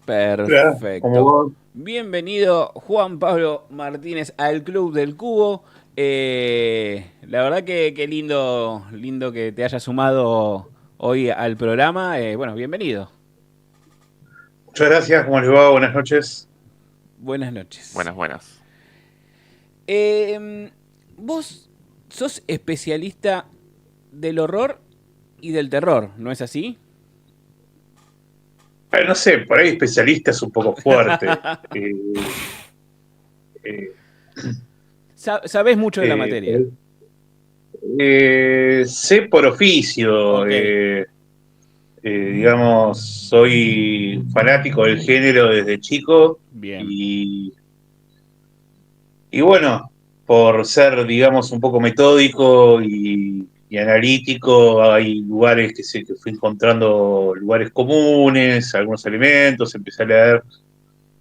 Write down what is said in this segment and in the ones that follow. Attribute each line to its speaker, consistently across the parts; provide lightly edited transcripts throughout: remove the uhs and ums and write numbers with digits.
Speaker 1: Claro, como
Speaker 2: Perfecto.
Speaker 1: vos.
Speaker 2: Bienvenido Juan Pablo Martínez al Club del Cubo. La verdad que lindo, lindo que te hayas sumado hoy al programa. Bueno, bienvenido.
Speaker 1: Muchas gracias, ¿cómo les va? Buenas noches.
Speaker 2: Buenas noches.
Speaker 3: Buenas, buenas.
Speaker 2: Vos sos especialista del horror y del terror, ¿no es así?
Speaker 1: No sé, por ahí especialista es un poco fuerte. Eh, eh,
Speaker 2: Sabés mucho de la
Speaker 1: por
Speaker 2: materia.
Speaker 1: ahí- sé por oficio,
Speaker 2: Ok,
Speaker 1: digamos, soy fanático del género desde chico
Speaker 2: bien.
Speaker 1: y, y bueno, por ser, digamos, un poco metódico y analítico, hay lugares que fui encontrando lugares comunes, algunos elementos, empecé a leer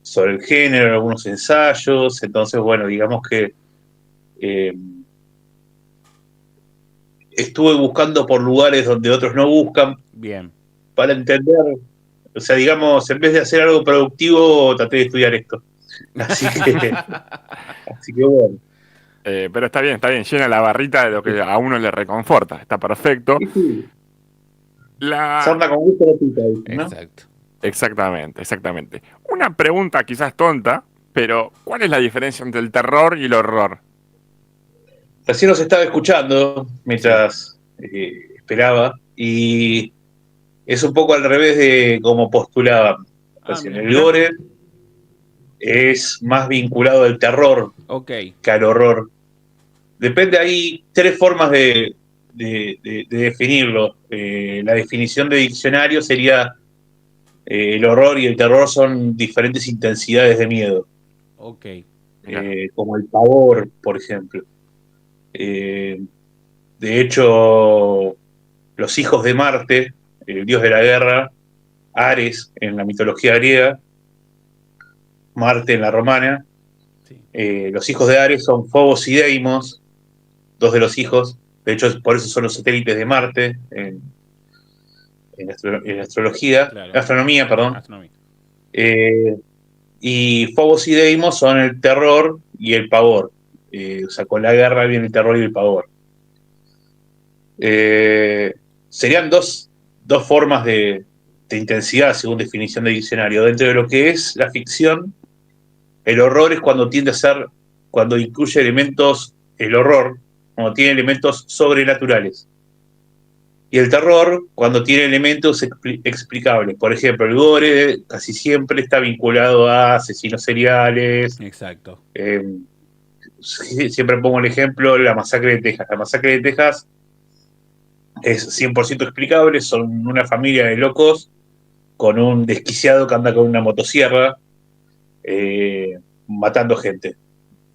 Speaker 1: sobre el género, algunos ensayos, entonces, bueno, digamos que eh, estuve buscando por lugares donde otros no buscan
Speaker 2: Bien.
Speaker 1: para entender, o sea, digamos, en vez de hacer algo productivo, traté de estudiar esto. Así que, así que bueno.
Speaker 3: Pero está bien, llena la barrita de lo que a uno le reconforta, está perfecto.
Speaker 1: Sí, sí.
Speaker 3: La...
Speaker 1: Sarna con gusto no pica, dicen, ¿no?
Speaker 2: Exacto.
Speaker 3: Exactamente, exactamente. Una pregunta quizás tonta, pero ¿cuál es la diferencia entre el terror y el horror?
Speaker 1: Recién nos estaba escuchando
Speaker 2: Sí.
Speaker 1: mientras esperaba y es un poco al revés de como postulaban
Speaker 2: Ah,
Speaker 1: recién.
Speaker 2: mira.
Speaker 1: El gore es más vinculado al terror
Speaker 2: Ok.
Speaker 1: que al horror. Depende, hay tres formas de definirlo. La definición de diccionario sería el horror y el terror son diferentes intensidades de miedo,
Speaker 2: Ok.
Speaker 3: Mira,
Speaker 1: como el pavor, por ejemplo. Eh, de hecho, los hijos de Marte, el dios de la guerra, Ares en la mitología griega, Marte en la romana,
Speaker 2: Sí.
Speaker 1: los hijos de Ares son Fobos y Deimos, dos de los hijos, de hecho por eso son los satélites de Marte en astrología,
Speaker 2: Claro.
Speaker 1: astronomía, perdón.
Speaker 2: Astronomía.
Speaker 1: Eh, y Fobos y Deimos son el terror y el pavor. O sea, con la guerra viene el terror y el pavor. Eh, serían dos formas de intensidad, según definición de diccionario. Dentro de lo que es la ficción, el horror es cuando tiende a ser, cuando incluye elementos, el horror, cuando tiene elementos sobrenaturales. Y el terror, cuando tiene elementos explicables. Por ejemplo, el gore casi siempre está vinculado a asesinos seriales.
Speaker 2: Exacto.
Speaker 1: Eh, siempre pongo el ejemplo, la masacre de Texas. La masacre de Texas es 100% explicable, son una familia de locos con un desquiciado que anda con una motosierra matando gente.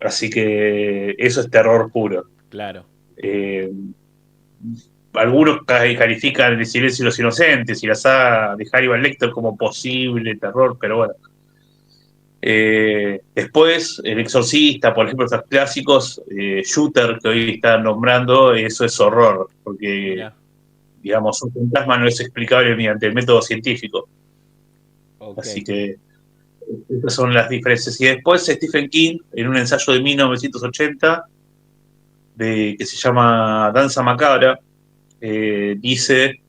Speaker 1: Así que eso es terror puro.
Speaker 2: Claro.
Speaker 1: Eh, algunos califican El silencio de los inocentes y la saga de Hannibal Lecter como posible terror, pero bueno. Después, El Exorcista, por ejemplo, estos clásicos, Shooter que hoy están nombrando, eso es horror, porque,
Speaker 2: Mira.
Speaker 1: digamos, un fantasma no es explicable mediante el método científico.
Speaker 2: Ok.
Speaker 1: Así que esas son las diferencias. Y después Stephen King, en un ensayo de 1980, que se llama Danza Macabra, dice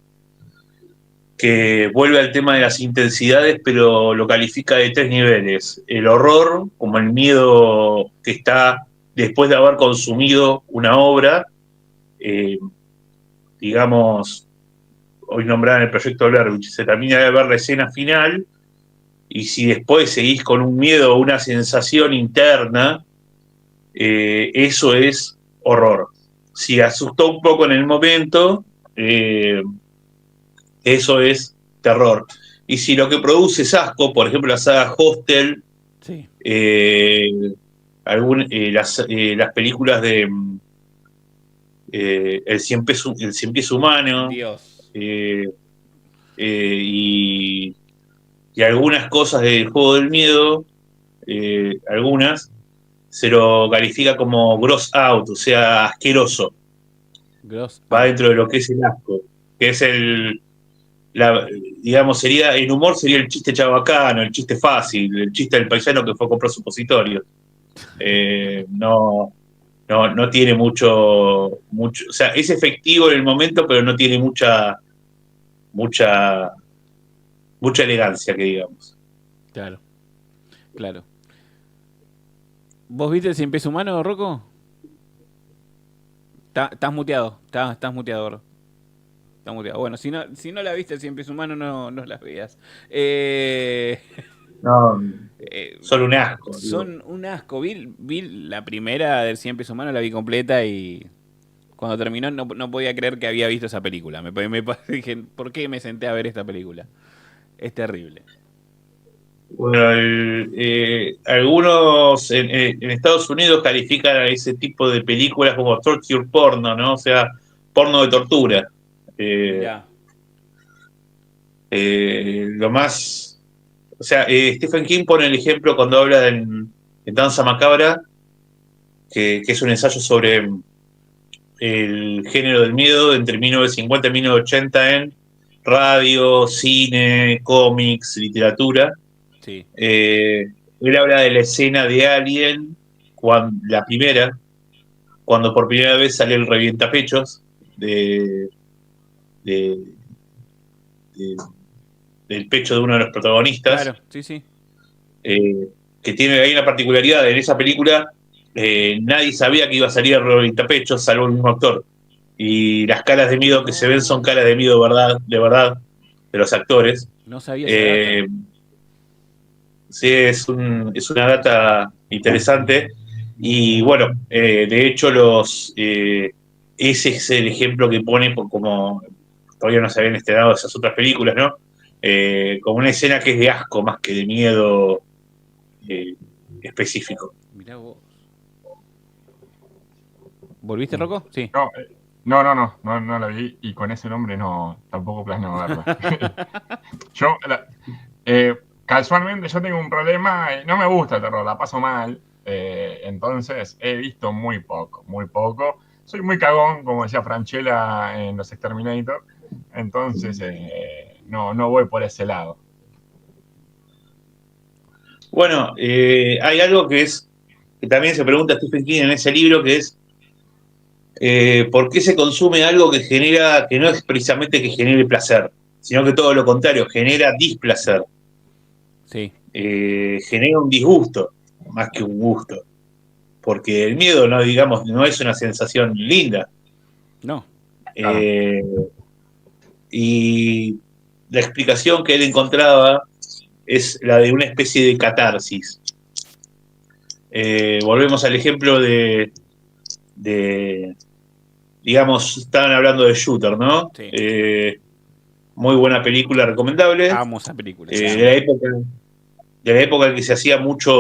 Speaker 1: que vuelve al tema de las intensidades, pero lo califica de tres niveles. El horror, como el miedo que está después de haber consumido una obra, eh, digamos, hoy nombrada en el proyecto Blair Witch, se termina de ver la escena final y si después seguís con un miedo o una sensación interna, eso es horror. Si asustó un poco en el momento, eso es terror. Y si lo que produce es asco, por ejemplo la saga Hostel,
Speaker 2: Sí.
Speaker 1: eh, las películas de el Cien Pies Humano,
Speaker 2: Dios.
Speaker 1: eh, y, y, algunas cosas del Juego del Miedo, algunas, se lo califica como gross out, o sea, asqueroso.
Speaker 2: Gross
Speaker 1: Va
Speaker 2: out.
Speaker 1: dentro de lo que es el asco, que es digamos, en humor sería el chiste chabacano, el chiste fácil, el chiste del paisano que fue a comprar supositorio. No tiene mucho, o sea, es efectivo en el momento, pero no tiene mucha elegancia, que digamos.
Speaker 2: Claro, claro. ¿Vos viste el Cien Pies Humano, Rocco? Estás muteado, estás muteado, bro. Estás muteado. Bueno, si no la viste el Cien Pies Humano, no las veas.
Speaker 1: No,
Speaker 2: Eh,
Speaker 1: son un asco. Digo.
Speaker 2: son un asco. Vi la primera del Cien Pies Humano, la vi completa y cuando terminó no podía creer que había visto esa película. Dije, ¿por qué me senté a ver esta película? Es terrible.
Speaker 1: Bueno, algunos en Estados Unidos califican a ese tipo de películas como torture porno, ¿no? O sea, porno de tortura. Eh,
Speaker 2: Mirá.
Speaker 1: lo más. O sea, Stephen King pone el ejemplo cuando habla en Danza Macabra, que es un ensayo sobre el género del miedo entre 1950 y 1980 en radio, cine, cómics, literatura.
Speaker 2: Sí.
Speaker 1: Él habla de la escena de Alien, la primera, cuando por primera vez sale el revientapechos de, de- del pecho de uno de los protagonistas,
Speaker 2: Claro, sí, sí.
Speaker 1: eh, que tiene ahí una particularidad. En esa película nadie sabía que iba a salir el revientapechos, salvo el mismo actor. Y las caras de miedo que se ven son caras de miedo de verdad, de los actores.
Speaker 2: No sabía esa data.
Speaker 1: Eh, sí, es una data interesante. Y bueno, de hecho, ese es el ejemplo que pone, como todavía no se habían estrenado esas otras películas, ¿no? Como una escena que es de asco más que de miedo eh, específico.
Speaker 2: Mirá vos. ¿Volviste, Rocco? Sí.
Speaker 3: No, no la vi y con ese nombre no, tampoco planeo verla. Yo, casualmente, yo tengo un problema, no me gusta el terror, la paso mal, entonces he visto muy poco, muy poco. Soy muy cagón, como decía Franchella en Los Exterminator, entonces no voy por ese lado.
Speaker 1: Bueno, hay algo que también se pregunta Stephen King en ese libro, que es ¿por qué se consume algo que no es precisamente que genere placer, sino que todo lo contrario, genera displacer?
Speaker 2: Sí.
Speaker 1: Genera un disgusto más que un gusto. Porque el miedo, no digamos, no es una sensación linda.
Speaker 2: No.
Speaker 3: Claro.
Speaker 1: Y la explicación que él encontraba es la de una especie de catarsis. Volvemos al ejemplo digamos, estaban hablando de Shooter, ¿no?
Speaker 2: Sí.
Speaker 1: Muy buena película, recomendable.
Speaker 2: Amo esa película.
Speaker 1: De la época en que se hacía mucha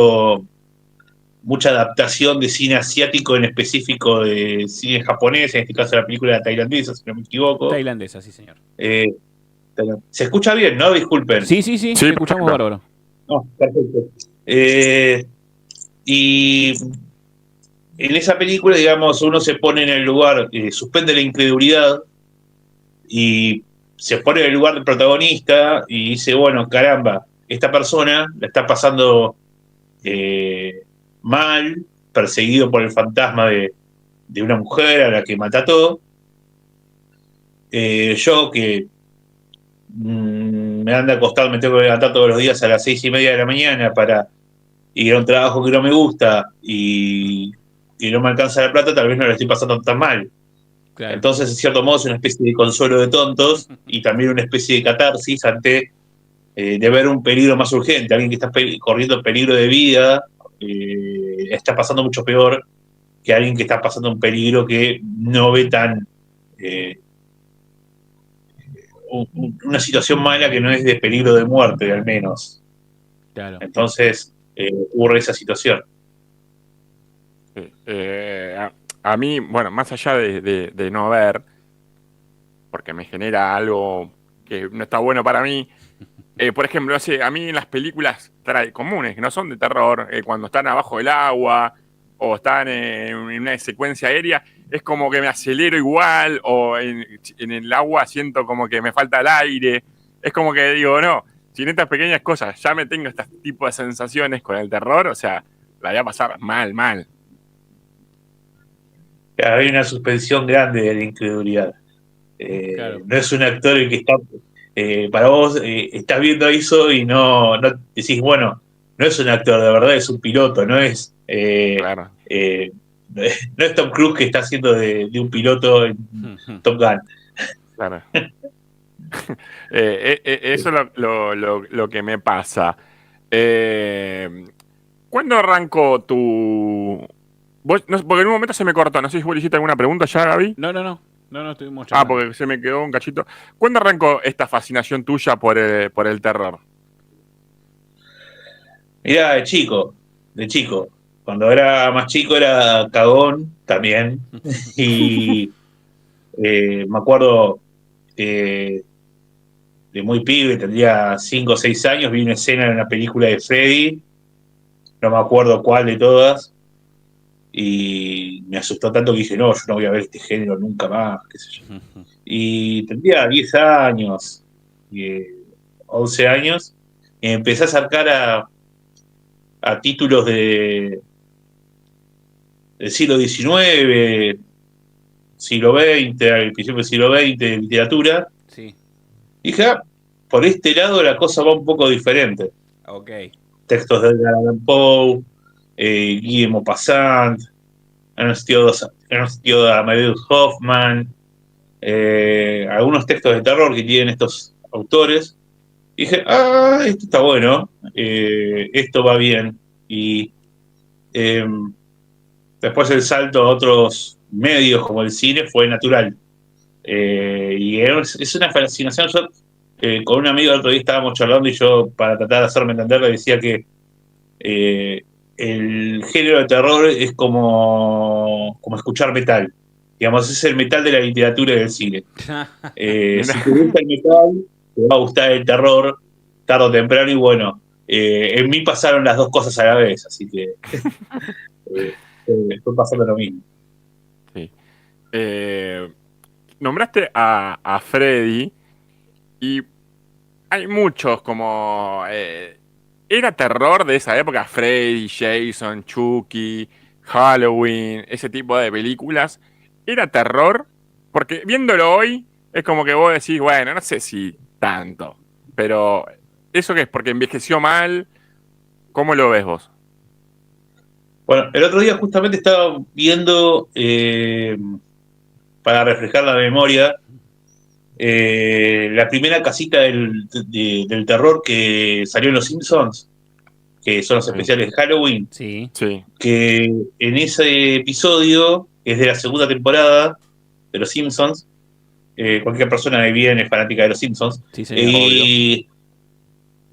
Speaker 1: adaptación de cine asiático, en específico de cine japonés, en este caso la película tailandesa, si no me equivoco.
Speaker 2: Tailandesa, sí, señor.
Speaker 1: Se escucha bien, ¿no? Disculpen.
Speaker 2: Sí, te escuchamos
Speaker 3: perfecto.
Speaker 2: bárbaro.
Speaker 1: No, perfecto. Y en esa película, digamos, uno se pone en el lugar, suspende la incredulidad y se pone en el lugar del protagonista y dice, bueno, caramba, esta persona la está pasando mal, perseguido por el fantasma de una mujer a la que mató. Yo que me anda acostado, me tengo que levantar todos los días a las 6:30 de la mañana para ir a un trabajo que no me gusta y no me alcanza la plata, tal vez no la estoy pasando tan mal.
Speaker 2: Claro.
Speaker 1: Entonces, en cierto modo, es una especie de consuelo de tontos y también una especie de catarsis ante de ver un peligro más urgente. Alguien que está corriendo peligro de vida está pasando mucho peor que alguien que está pasando un peligro que no ve tan una situación mala que no es de peligro de muerte, al menos.
Speaker 2: Claro.
Speaker 1: Entonces, ocurre esa situación.
Speaker 3: A mí, bueno, más allá de no ver, porque me genera algo que no está bueno para mí, por ejemplo, a mí en las películas comunes, que no son de terror, cuando están abajo del agua o están en una secuencia aérea, es como que me acelero igual, o en el agua siento como que me falta el aire. es como que digo, no, si en estas pequeñas cosas ya me tengo este tipo de sensaciones con el terror, o sea, la voy a pasar mal, mal.
Speaker 1: Hay una suspensión grande de la incredulidad.
Speaker 2: Claro.
Speaker 1: No es un actor el que está, para vos, estás viendo eso y no decís, bueno, no es un actor, de verdad es un piloto,
Speaker 3: Claro,
Speaker 1: no es Tom Cruise que está haciendo de un piloto en Top Gun.
Speaker 3: claro. Eso es lo que me pasa. ¿Cuándo arrancó tu...? Porque en un momento se me cortó, no sé si vos le hiciste alguna pregunta ya, Gaby.
Speaker 2: No, estuvimos
Speaker 3: Ah,
Speaker 2: charlando.
Speaker 3: porque se me quedó un cachito. ¿Cuándo arrancó esta fascinación tuya por el terror?
Speaker 1: Mirá, de chico. Cuando era más chico era cagón también. Y me acuerdo eh, de muy pibe, tendría 5 o 6 años, vi una escena en una película de Freddy, no me acuerdo cuál de todas, y me asustó tanto que dije, no, yo no voy a ver este género nunca más, qué sé yo. Y tendría 10 años, eh, 11 años, y me empecé a acercar a títulos del siglo XIX, siglo XX, al principio del siglo XX, de literatura.
Speaker 2: Sí,
Speaker 1: Dije, por este lado la cosa va un poco diferente.
Speaker 2: ok.
Speaker 1: Textos de Edgar Allan Poe, Guy Maupassant, Ernst Amadeus Hoffman, algunos textos de terror que tienen estos autores. Dije, esto está bueno, esto va bien. Y eh, después el salto a otros medios como el cine fue natural. Y es una fascinación. Yo, con un amigo el otro día estábamos charlando y yo, para tratar de hacerme entender, le decía que eh, el género de terror es como escuchar metal. Digamos, es el metal de la literatura y del cine. Si te
Speaker 3: Mirá.
Speaker 1: gusta el metal, te va a gustar el terror tarde o temprano. Y bueno, en mí pasaron las dos cosas a la vez, así que fue pasando lo mismo.
Speaker 3: Sí. Eh, Nombraste a Freddy y hay muchos como... ¿era terror de esa época? Freddy, Jason, Chucky, Halloween, ese tipo de películas. ¿Era terror? Porque viéndolo hoy es como que vos decís, bueno, no sé si tanto. Pero ¿eso qué es? ¿Porque envejeció mal? ¿Cómo lo ves vos?
Speaker 1: Bueno, el otro día justamente estaba viendo, para reflejar la memoria, la primera casita del terror que salió en Los Simpsons, que son los
Speaker 3: Sí,
Speaker 1: especiales de Halloween,
Speaker 2: Sí,
Speaker 3: sí,
Speaker 1: que en ese episodio, que es de la segunda temporada de Los Simpsons, cualquier persona que viene es fanática de Los Simpsons,
Speaker 2: sí, señor.
Speaker 3: obvio.
Speaker 1: y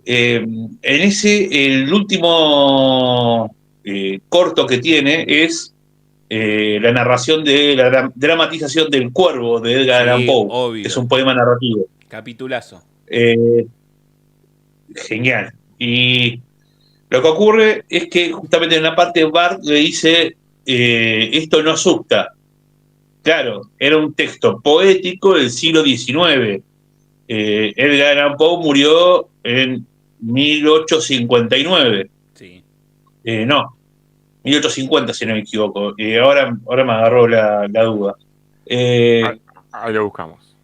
Speaker 1: en ese, el último corto que tiene es la narración de la dramatización del Cuervo de Edgar Allan
Speaker 2: Sí,
Speaker 1: Poe, que es
Speaker 2: obvio.
Speaker 1: un poema narrativo.
Speaker 2: Capitulazo.
Speaker 1: Eh, Genial. Y lo que ocurre es que justamente en la parte Bart le dice, esto no asusta. Claro, era un texto poético del siglo XIX. Edgar Allan Poe murió en 1859.
Speaker 2: Sí.
Speaker 1: No, 1850 si no me equivoco. Ahora me agarró la duda.
Speaker 3: Ah,
Speaker 1: Eh,
Speaker 3: ahí lo buscamos.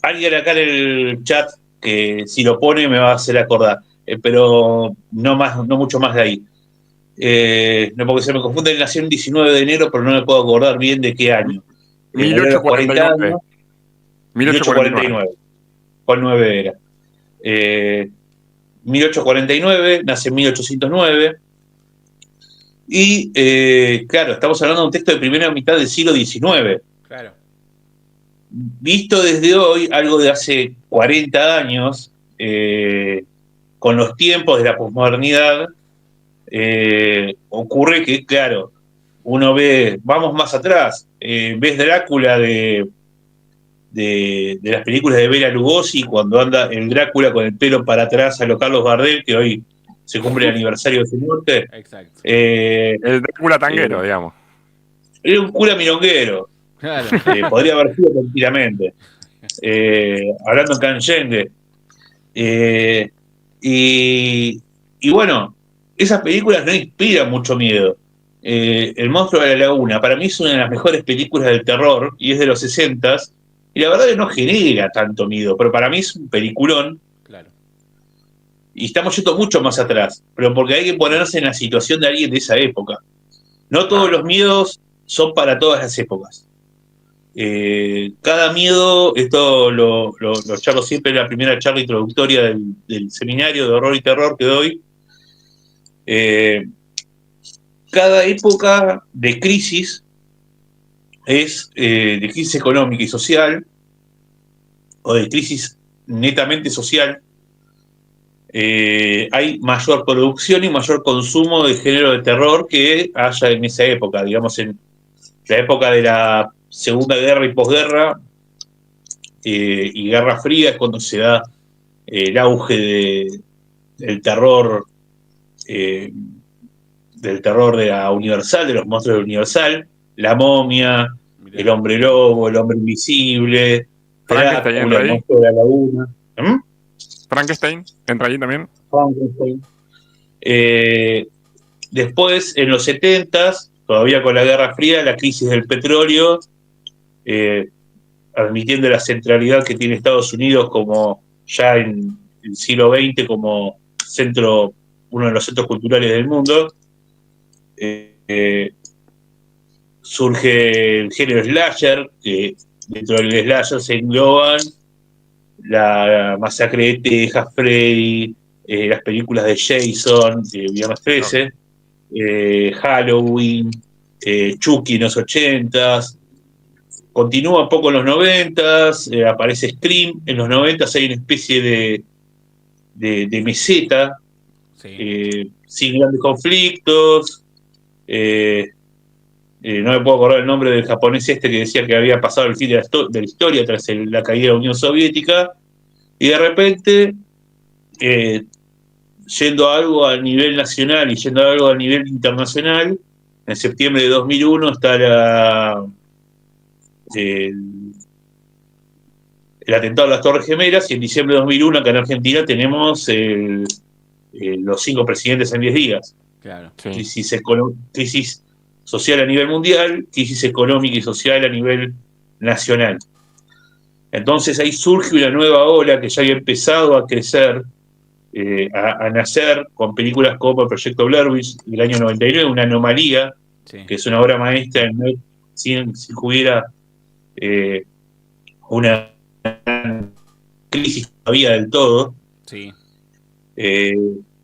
Speaker 1: Alguien acá en el chat que si lo pone me va a hacer acordar, pero no más, no mucho más de ahí. No, porque se me confunde, él nació el 19 de enero, pero no me puedo acordar bien de qué año. Murió a los 40
Speaker 3: 1849.
Speaker 1: años,
Speaker 3: 1849.
Speaker 1: 1849. ¿Cuál 9 era? 1849, nace en 1809. Y claro, estamos hablando de un texto de primera mitad del siglo XIX.
Speaker 2: Claro.
Speaker 1: Visto desde hoy, algo de hace 40 años, con los tiempos de la posmodernidad, ocurre que, claro, uno ve, vamos más atrás, ves Drácula de las películas de Bela Lugosi, cuando anda el Drácula con el pelo para atrás a lo Carlos Gardel, que hoy se cumple el aniversario de su muerte.
Speaker 2: Exacto.
Speaker 1: Eh,
Speaker 3: El Drácula
Speaker 1: eh,
Speaker 3: tanguero, digamos.
Speaker 1: Era un cura milonguero,
Speaker 2: Claro.
Speaker 1: podría haber sido tranquilamente, hablando en Canyengue. Eh, y bueno, esas películas no inspiran mucho miedo. El monstruo de la laguna, para mí es una de las mejores películas del terror y es de los 60s. Y la verdad que no genera tanto miedo, pero para mí es un peliculón.
Speaker 2: Claro.
Speaker 1: Y estamos yendo mucho más atrás, pero porque hay que ponerse en la situación de alguien de esa época. No todos
Speaker 3: Claro.
Speaker 1: los miedos son para todas las épocas. Cada miedo, esto lo charlo siempre en la primera charla introductoria del seminario de horror y terror que doy. Cada época de crisis es de crisis económica y social, o de crisis netamente social, hay mayor producción y mayor consumo de género de terror que haya en esa época. Digamos, en la época de la Segunda Guerra y posguerra y Guerra Fría es cuando se da el auge del terror, eh, del terror de la Universal, de los monstruos de Universal, la momia,
Speaker 2: Mirá.
Speaker 1: el hombre lobo, el hombre invisible,
Speaker 3: Frankenstein
Speaker 1: Drácula,
Speaker 3: entra
Speaker 1: el
Speaker 3: ahí.
Speaker 1: monstruo de la laguna.
Speaker 3: Frankenstein entra ahí también.
Speaker 1: Frankenstein. Eh, Después, en los 70s, todavía con la Guerra Fría, la crisis del petróleo, eh, admitiendo la centralidad que tiene Estados Unidos como ya en el siglo XX como centro, uno de los centros culturales del mundo, eh, surge el género slasher, que dentro del slasher se engloban la masacre de Texas, Freddy, las películas de Jason, de Viernes 13, Halloween, Chucky en los 80s, continúa un poco en los 90s, aparece Scream, en los 90s hay una especie de meseta,
Speaker 2: Sí.
Speaker 1: sin grandes conflictos, no me puedo acordar el nombre del japonés este que decía que había pasado el fin de la historia tras la caída de la Unión Soviética, y de repente, yendo a algo a nivel nacional y yendo a algo a nivel internacional, en septiembre de 2001 está el atentado a las Torres Gemelas, y en diciembre de 2001 acá en Argentina tenemos los 5 presidentes en 10 días.
Speaker 2: Claro.
Speaker 3: Sí.
Speaker 1: Crisis social a nivel mundial, crisis económica y social a nivel nacional. Entonces ahí surge una nueva ola que ya había empezado a crecer, a nacer con películas como El Proyecto Blair Witch del año 99, Una anomalía,
Speaker 2: Sí.
Speaker 1: que es una obra maestra si hubiera una crisis todavía del todo.
Speaker 2: Sí.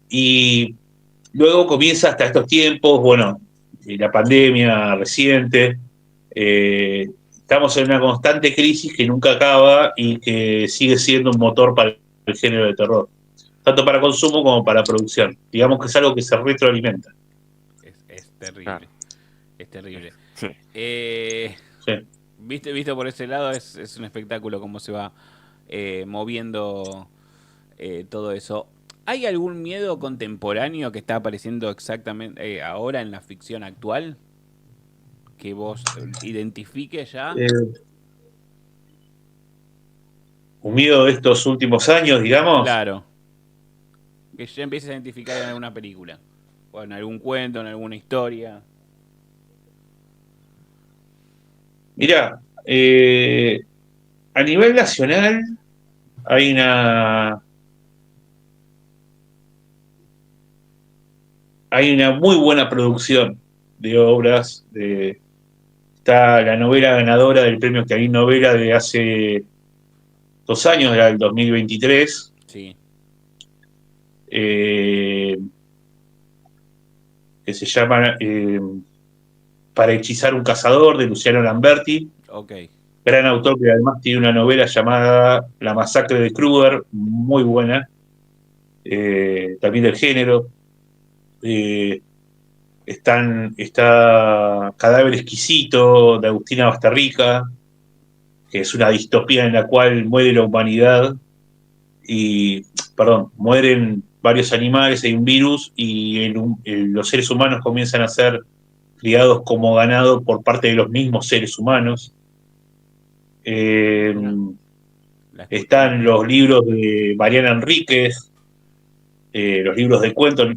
Speaker 1: Y luego comienza hasta estos tiempos, bueno, la pandemia reciente, estamos en una constante crisis que nunca acaba y que sigue siendo un motor para el género de terror, tanto para consumo como para producción. Digamos que es algo que se retroalimenta.
Speaker 2: Es terrible.
Speaker 3: Claro.
Speaker 2: Es terrible.
Speaker 3: Sí.
Speaker 1: Sí.
Speaker 2: Visto por ese lado, es un espectáculo cómo se va moviendo todo eso. ¿Hay algún miedo contemporáneo que está apareciendo exactamente ahora en la ficción actual? Que vos identifiques ya.
Speaker 1: Un miedo de estos últimos años, digamos.
Speaker 2: Claro. Que ya empieces a identificar en alguna película. O en algún cuento, en alguna historia.
Speaker 1: Mirá, a nivel nacional hay una muy buena producción de obras. Está la novela ganadora del premio Clarín Novela de hace 2 años, era del 2023.
Speaker 2: Sí.
Speaker 1: Que se llama Para hechizar un cazador, de Luciano Lamberti.
Speaker 2: Ok.
Speaker 1: Gran autor que además tiene una novela llamada La masacre de Kruger, muy buena, también del género. Está Cadáver Exquisito, de Agustina Bastarrica, que es una distopía en la cual muere la humanidad mueren varios animales, hay un virus y los seres humanos comienzan a ser criados como ganado por parte de los mismos seres humanos. Están los libros de Mariana Enríquez, los libros de cuentos,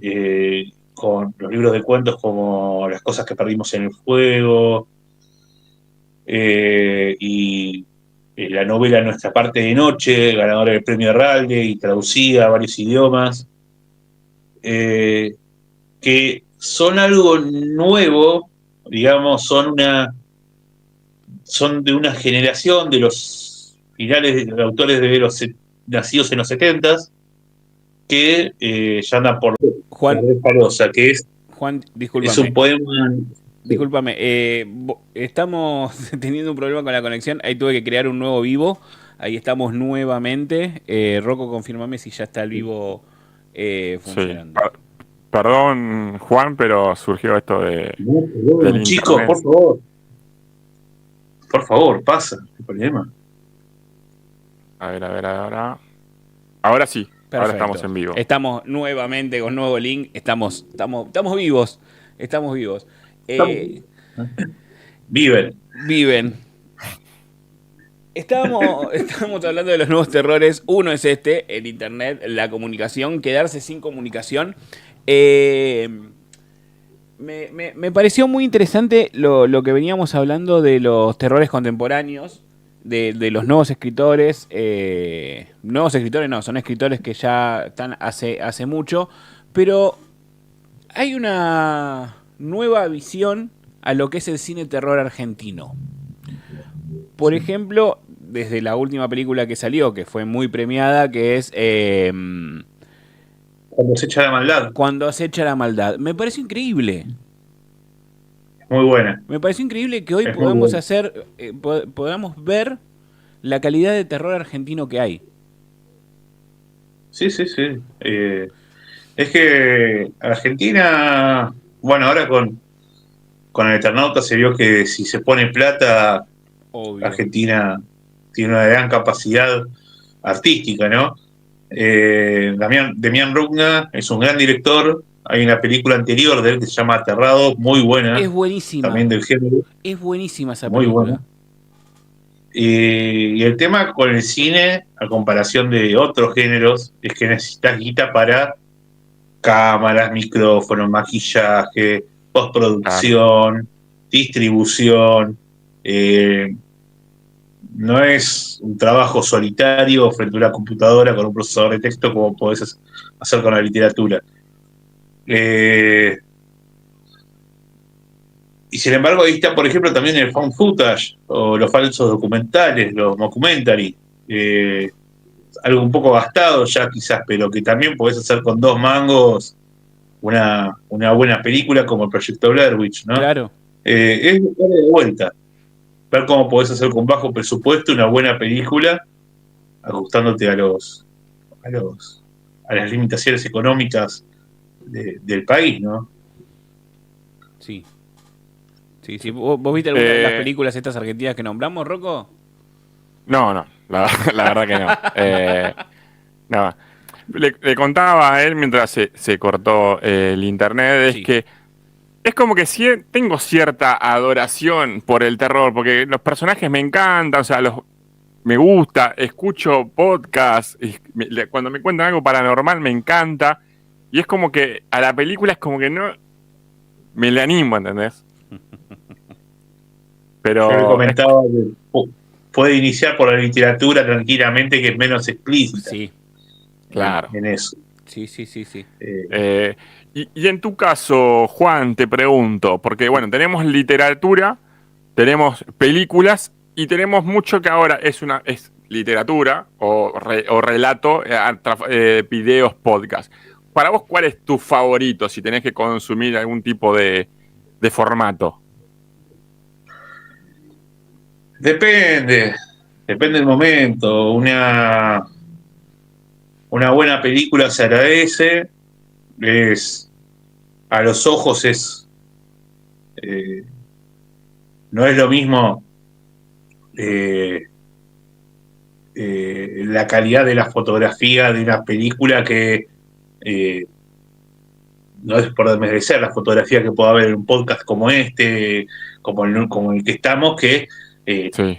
Speaker 1: con los libros de cuentos como Las cosas que perdimos en el fuego, y la novela Nuestra parte de noche, ganadora del premio Herralde y traducida a varios idiomas, que son algo nuevo, digamos, son de una generación de los finales de autores de los nacidos en los 70s, que ya andan por
Speaker 2: Juan,
Speaker 1: la red Parosa, que
Speaker 2: Juan,
Speaker 1: es
Speaker 2: discúlpame.
Speaker 1: un poema.
Speaker 2: Discúlpame, estamos teniendo un problema con la conexión. Ahí tuve que crear un nuevo vivo. Ahí estamos nuevamente. Rocco, confírmame si ya está el vivo funcionando.
Speaker 3: Sí. Perdón, Juan, pero surgió esto del
Speaker 1: Chicos,
Speaker 3: internet.
Speaker 1: por favor, pasa, no hay problema.
Speaker 3: A ver, ahora. Ahora sí,
Speaker 2: Perfecto.
Speaker 3: ahora estamos en vivo.
Speaker 2: Estamos nuevamente con nuevo link. Estamos vivos. Estamos vivos.
Speaker 1: Viven.
Speaker 2: Estamos hablando de los nuevos terrores. Uno es el internet, la comunicación, quedarse sin comunicación. Me pareció muy interesante lo que veníamos hablando de los terrores contemporáneos, de los nuevos escritores. Nuevos escritores no, son escritores que ya están hace mucho, pero hay una nueva visión a lo que es el cine terror argentino. Por ejemplo, desde la última película que salió, que fue muy premiada, que es
Speaker 1: Cuando se echa la maldad.
Speaker 2: Cuando se echa la maldad. Me pareció increíble.
Speaker 1: Muy buena.
Speaker 2: Me pareció increíble que hoy podamos ver la calidad de terror argentino que hay.
Speaker 1: Sí. Es que Argentina, bueno, ahora con el Eternauta se vio que si se pone plata,
Speaker 2: Obvio.
Speaker 1: Argentina tiene una gran capacidad artística, ¿no? Demián Rugna es un gran director. Hay una película anterior de él que se llama Aterrado, muy buena.
Speaker 2: Es buenísima.
Speaker 1: También del género.
Speaker 2: Es buenísima esa
Speaker 1: muy
Speaker 2: película.
Speaker 1: Buena. Y el tema con el cine, a comparación de otros géneros, es que necesitas guita para cámaras, micrófonos, maquillaje, postproducción, distribución. No es un trabajo solitario frente a una computadora con un procesador de texto como podés hacer con la literatura. Y sin embargo ahí está, por ejemplo, también el found footage o los falsos documentales, los mockumentary, algo un poco gastado ya quizás, pero que también podés hacer con 2 mangos una buena película como el Proyecto Blair Witch, ¿no?
Speaker 2: Claro.
Speaker 1: Es darle de vuelta, ver cómo podés hacer con bajo presupuesto una buena película, ajustándote a las limitaciones económicas del país, ¿no?
Speaker 2: Sí. ¿Vos viste alguna de las películas estas argentinas que nombramos, Rocco?
Speaker 3: No, la verdad que no. No. Le contaba a él mientras se cortó el internet, es que es como que tengo cierta adoración por el terror, porque los personajes me encantan, o sea, me gusta, escucho podcasts, cuando me cuentan algo paranormal me encanta, y es como que a la película es como que no me le animo, ¿entendés? Pero
Speaker 1: yo le comentaba que puede iniciar por la literatura tranquilamente, que es menos explícita.
Speaker 2: Sí,
Speaker 3: claro.
Speaker 1: En eso.
Speaker 2: Sí.
Speaker 3: Y en tu caso, Juan, te pregunto, porque bueno, tenemos literatura, tenemos películas y tenemos mucho que ahora es literatura o relato, videos, podcast. Para vos, ¿cuál es tu favorito si tenés que consumir algún tipo de formato?
Speaker 1: Depende del momento. Una buena película se agradece, a los ojos no es lo mismo la calidad de la fotografía de una película que no es por desmerecer la fotografía que pueda haber en un podcast como este, como el que estamos, que
Speaker 3: Sí.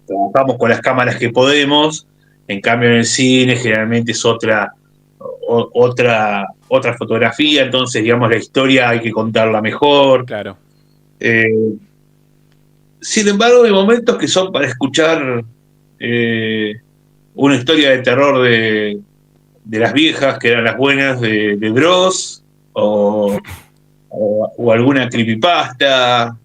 Speaker 1: trabajamos con las cámaras que podemos, En cambio, en el cine generalmente es otra fotografía, entonces, digamos, la historia hay que contarla mejor.
Speaker 2: Claro.
Speaker 1: Eh, Sin embargo, hay momentos que son para escuchar eh, una historia de terror de las viejas, que eran las buenas, de Dross, o alguna creepypasta.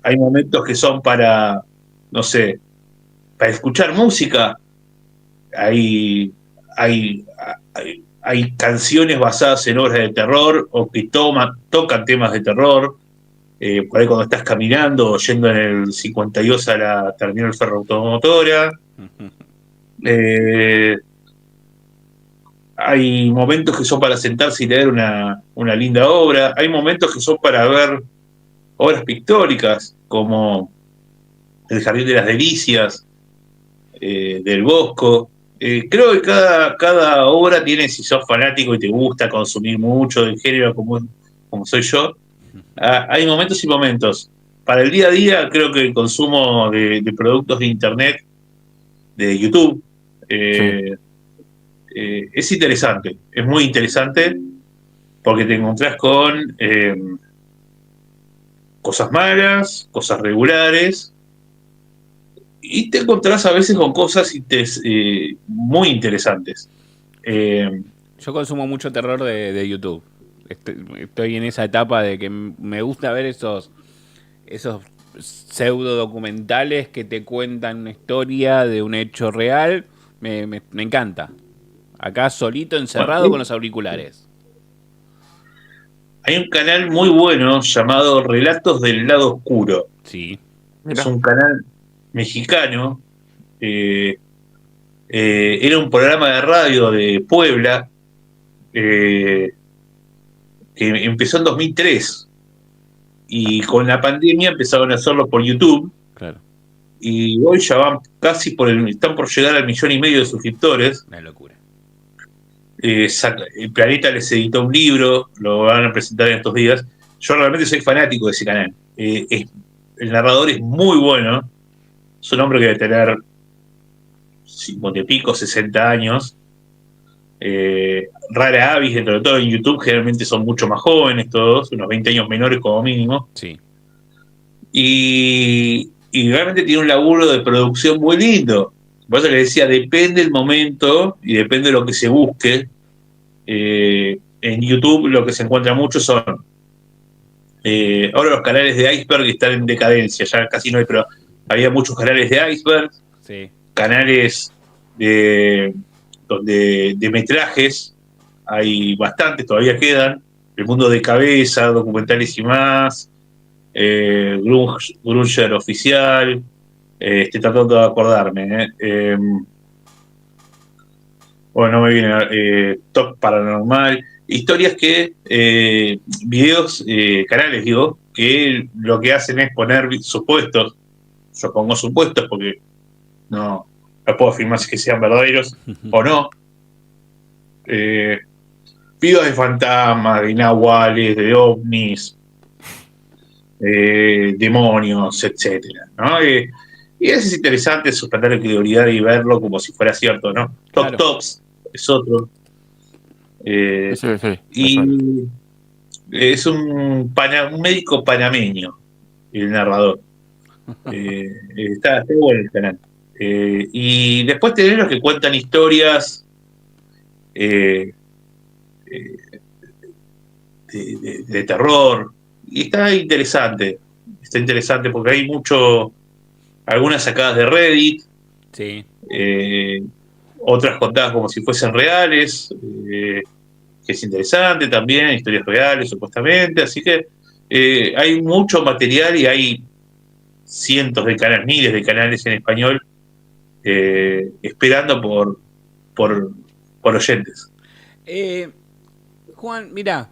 Speaker 1: Hay momentos que son para, no sé, para escuchar música. Hay, hay canciones basadas en obras de terror o que tocan temas de terror. Por ahí cuando estás caminando o yendo en el 52 a la terminal ferroautomotora. Eh, Hay momentos que son para sentarse y leer una linda obra. Hay momentos que son para ver obras pictóricas, como El Jardín de las Delicias, del Bosco. Creo que cada obra tiene, si sos fanático y te gusta consumir mucho del género como soy yo, hay momentos y momentos. Para el día a día, creo que el consumo de productos de Internet, de YouTube,
Speaker 3: Sí.
Speaker 1: es interesante, es muy interesante porque te encontrás con cosas malas, cosas regulares, y te encontrás a veces con cosas muy interesantes. Eh,
Speaker 2: Yo consumo mucho terror de YouTube. Estoy en esa etapa de que me gusta ver esos pseudo documentales que te cuentan una historia de un hecho real. Me encanta. Acá solito,
Speaker 1: bueno,
Speaker 2: encerrado con los auriculares.
Speaker 1: hay un canal muy bueno llamado Relatos del Lado Oscuro.
Speaker 2: Sí.
Speaker 1: Es
Speaker 3: Mira,
Speaker 1: un canal mexicano. eh, Era un programa de radio de Puebla, eh, que empezó en 2003, y con la pandemia empezaron a hacerlo por YouTube,
Speaker 2: Claro.
Speaker 1: y hoy ya van casi están por llegar al 1,5 millones de suscriptores.
Speaker 2: Una locura.
Speaker 1: El Planeta les editó un libro, lo van a presentar en estos días. Yo realmente soy fanático de ese canal. El narrador es muy bueno, es un hombre que debe tener 50 y pico, 60 años. Rara avis, dentro de todo en YouTube generalmente son mucho más jóvenes todos, unos 20 años menores como mínimo.
Speaker 2: Sí.
Speaker 1: Y realmente tiene un laburo de producción muy lindo. Por eso le decía, depende el momento y depende de lo que se busque. En YouTube lo que se encuentra mucho son, ahora los canales de Iceberg están en decadencia, ya casi no hay, pero había muchos canales de Iceberg,
Speaker 2: Sí.
Speaker 1: canales de metrajes, hay bastantes, todavía quedan. El Mundo de Cabeza, documentales y más, Grunger Oficial, estoy tratando de acordarme. Bueno, no me viene, Top Paranormal, historias videos, canales, digo, que lo que hacen es poner supuestos, yo pongo supuestos porque no puedo afirmar si que sean verdaderos o no, eh, videos de fantasmas, de nahuales, de ovnis, demonios, etcétera, ¿no? Y es interesante suspender la credibilidad y verlo como si fuera cierto, ¿no? Top
Speaker 2: Claro.
Speaker 1: Tops es otro.
Speaker 3: sí, sí, me suena.
Speaker 1: Y es un médico panameño, el narrador. Está bueno el canal. Y después tenés los que cuentan historias eh, eh, de terror. Y está interesante porque hay algunas sacadas de Reddit,
Speaker 2: Sí.
Speaker 1: eh, otras contadas como si fuesen reales, que es interesante también, historias reales supuestamente, así que hay mucho material y hay cientos de canales, miles de canales en español, esperando por, por oyentes.
Speaker 2: Juan, mira,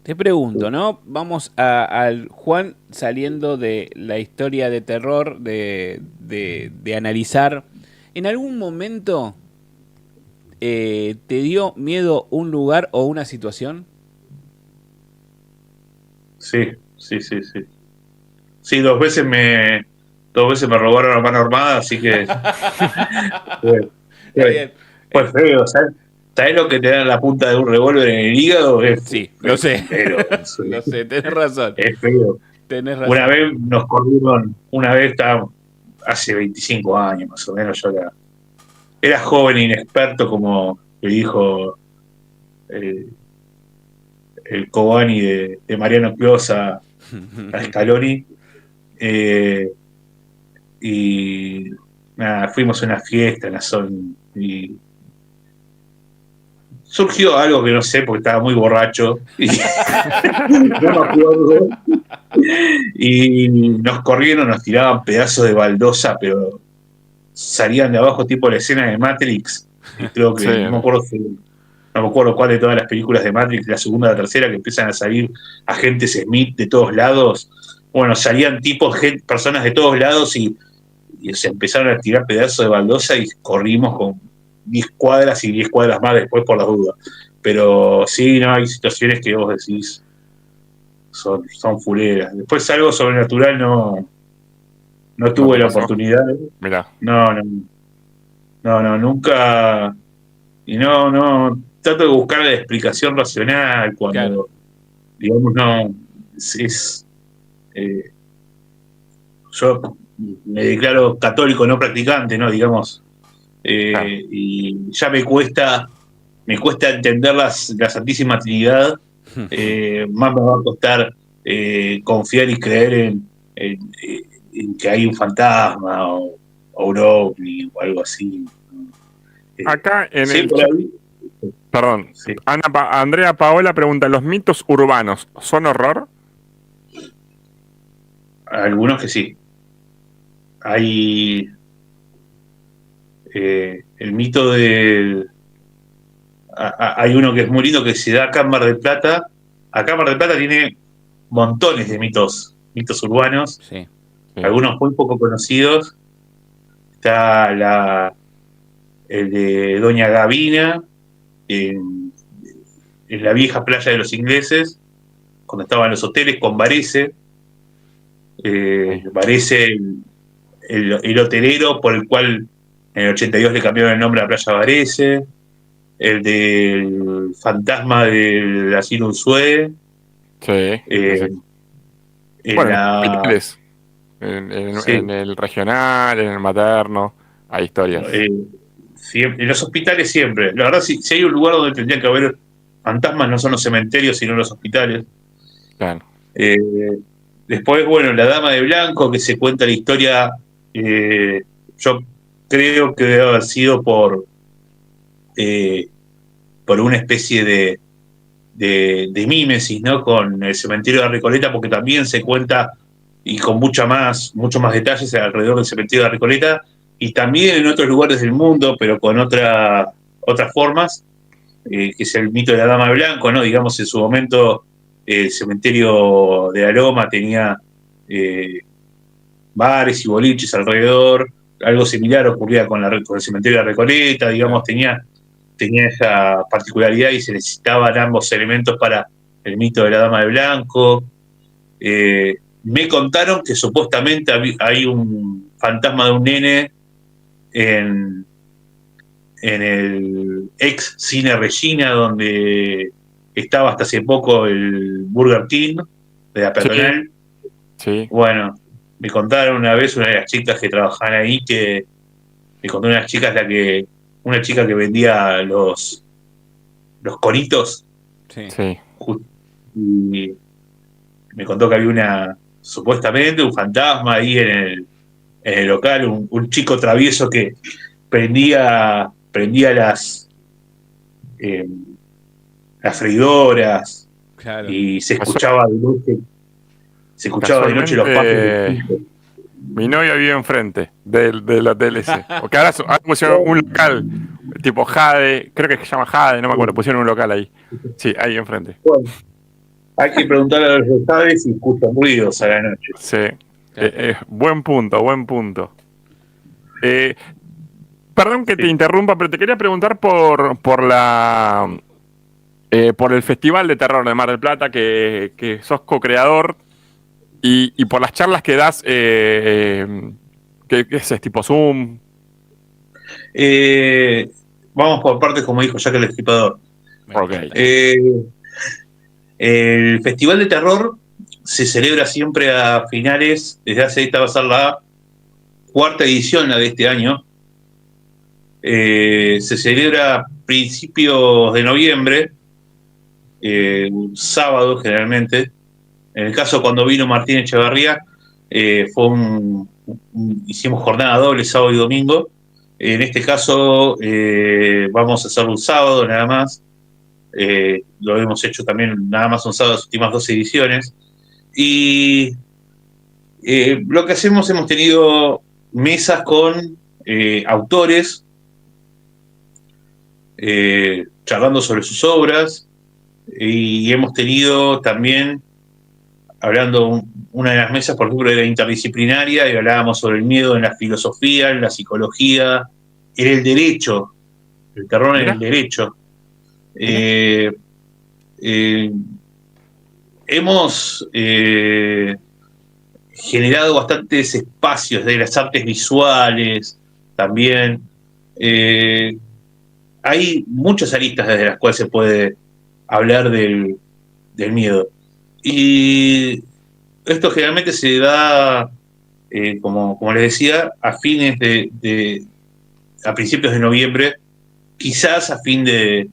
Speaker 2: te pregunto, ¿no? Vamos al Juan saliendo de la historia de terror, de analizar. ¿En algún momento te dio miedo un lugar o una situación?
Speaker 1: Sí, sí, sí, sí. Sí, 2 veces 2 veces me robaron a mano armada, así que fue,
Speaker 2: Está bien.
Speaker 1: fue feo. ¿Sabes lo que te da la punta de un revólver en el hígado?
Speaker 2: Sí, lo sé.
Speaker 1: Pero,
Speaker 2: Lo sé, tenés razón.
Speaker 1: es feo.
Speaker 2: Tenés
Speaker 1: Una
Speaker 2: razón.
Speaker 1: vez nos corrieron, estábamos, hace 25 años más o menos, yo era joven e inexperto, como le dijo el Cobani de Mariano Closa a Scaloni. Y nada, fuimos a una fiesta en la zona y surgió algo que no sé porque estaba muy borracho y no me acuerdo. Y nos corrieron, nos tiraban pedazos de baldosa, pero salían de abajo tipo la escena de Matrix. Y creo que
Speaker 3: Sí.
Speaker 1: no me acuerdo cuál de todas las películas de Matrix, la segunda o la tercera, que empiezan a salir agentes Smith de todos lados. Bueno, salían tipos, personas de todos lados y se empezaron a tirar pedazos de baldosa y corrimos con 10 cuadras y 10 cuadras más después por las dudas. Pero sí, no, hay situaciones que vos decís son fuleras. Después algo sobrenatural no
Speaker 3: ¿No
Speaker 1: tuve
Speaker 3: te
Speaker 1: la
Speaker 3: pasó?
Speaker 1: oportunidad.
Speaker 3: Mirá.
Speaker 1: No, nunca. Y no, trato de buscar la explicación racional cuando,
Speaker 2: Claro.
Speaker 1: digamos, no, eh, yo me declaro católico no practicante, ¿no? Digamos,
Speaker 3: Claro.
Speaker 1: y ya me cuesta entender la Santísima Trinidad, más me va a costar confiar y creer en que hay un fantasma o un ovni o algo así.
Speaker 3: Acá en
Speaker 1: Sí,
Speaker 3: el
Speaker 1: por
Speaker 3: chat,
Speaker 1: ahí.
Speaker 3: perdón,
Speaker 1: Sí.
Speaker 3: Andrea Paola pregunta, ¿los mitos urbanos son horror?
Speaker 1: Algunos que sí. Hay el mito de... Hay uno que es muy lindo que se da acá en Mar del Plata. Acá en Mar del Plata tiene montones de mitos urbanos,
Speaker 2: Sí.
Speaker 3: Sí.
Speaker 1: algunos muy poco conocidos. Está el de Doña Gavina, en la vieja playa de los ingleses, cuando estaban los hoteles con Varese.
Speaker 3: Sí.
Speaker 1: Varese, el hotelero por el cual en el 82 le cambiaron el nombre a Playa Varese. El del fantasma del asilo Ushuaia.
Speaker 3: Sí,
Speaker 1: Eh,
Speaker 3: sí.
Speaker 1: en
Speaker 3: Bueno, en los
Speaker 1: la,
Speaker 3: hospitales, en
Speaker 1: sí,
Speaker 3: el regional, en el materno, hay historias.
Speaker 1: en los hospitales siempre. La verdad, si hay un lugar donde tendría que haber fantasmas, no son los cementerios, sino los hospitales.
Speaker 3: Claro.
Speaker 1: Eh, Después, bueno, La Dama de Blanco, que se cuenta la historia, yo creo que debe haber sido por una especie de mímesis, ¿no? Con el cementerio de Recoleta, porque también se cuenta y con mucho más detalles alrededor del cementerio de Recoleta y también en otros lugares del mundo, pero con otras formas, que es el mito de la Dama de Blanco, ¿no? Digamos, en su momento el cementerio de Aroma tenía bares y boliches alrededor, algo similar ocurría con el cementerio de Recoleta, digamos,
Speaker 2: Claro.
Speaker 1: tenía esa particularidad y se necesitaban ambos elementos para el mito de la Dama de Blanco. Me contaron que supuestamente hay un fantasma de un nene en el ex cine Regina, donde estaba hasta hace poco el Burger King de la
Speaker 3: Sí,
Speaker 1: peatonal.
Speaker 3: sí.
Speaker 1: Bueno, me contaron una vez una de las chicas que trabajaban ahí que me contó una chica que vendía los coritos
Speaker 2: Sí.
Speaker 3: Sí.
Speaker 1: y me contó que había supuestamente un fantasma ahí en el local, un chico travieso que prendía eh, las freidoras
Speaker 2: Claro.
Speaker 1: y se escuchaba de noche los pasos del
Speaker 3: Casualmente,
Speaker 1: chico.
Speaker 3: mi novia vive enfrente del hotel ese. Porque ahora pusieron un local tipo Jade, creo que se llama Jade, no me acuerdo, pusieron un local ahí. Sí, ahí enfrente.
Speaker 1: Bueno, hay que preguntarle a los locales si escuchan ruidos a la noche.
Speaker 3: Sí.
Speaker 2: Claro.
Speaker 3: Buen punto, buen punto. Perdón que te
Speaker 1: Sí.
Speaker 3: interrumpa, pero te quería preguntar por el Festival de Terror de Mar del Plata, que sos co-creador, y por las charlas que das ¿Qué es tipo Zoom?
Speaker 1: Vamos por partes, como dijo Jack el Destripador.
Speaker 3: Ok.
Speaker 1: El Festival de Terror se celebra siempre a finales, esta va a ser la cuarta edición, la de este año. Se celebra a principios de noviembre, un sábado generalmente. En el caso cuando vino Martín Echeverría, hicimos jornada doble, sábado y domingo. En este caso vamos a hacerlo un sábado nada más. Lo hemos hecho también nada más un sábado las últimas 2 ediciones. Y lo que hemos tenido mesas con autores charlando sobre sus obras, y hemos tenido también, hablando, una de las mesas, por ejemplo, era interdisciplinaria, y hablábamos sobre el miedo en la filosofía, en la psicología, en el derecho, el terror en el derecho. Hemos generado bastantes espacios de las artes visuales también. Hay muchas aristas desde las cuales se puede hablar del miedo. Y esto generalmente se da, como les decía, a fines a principios de noviembre, quizás a fin de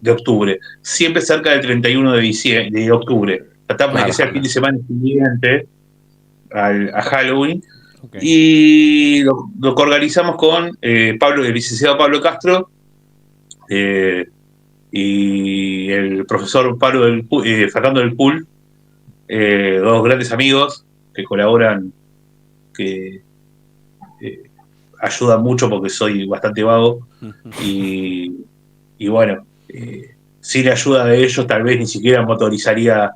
Speaker 1: octubre, siempre cerca del 31 de octubre. Tratamos de que sea el fin de semana siguiente a Halloween. Okay. Y lo organizamos con el licenciado Pablo Castro y el profesor Fernando del Pool, dos grandes amigos que colaboran, que ayudan mucho porque soy bastante vago y bueno, sin la ayuda de ellos tal vez ni siquiera motorizaría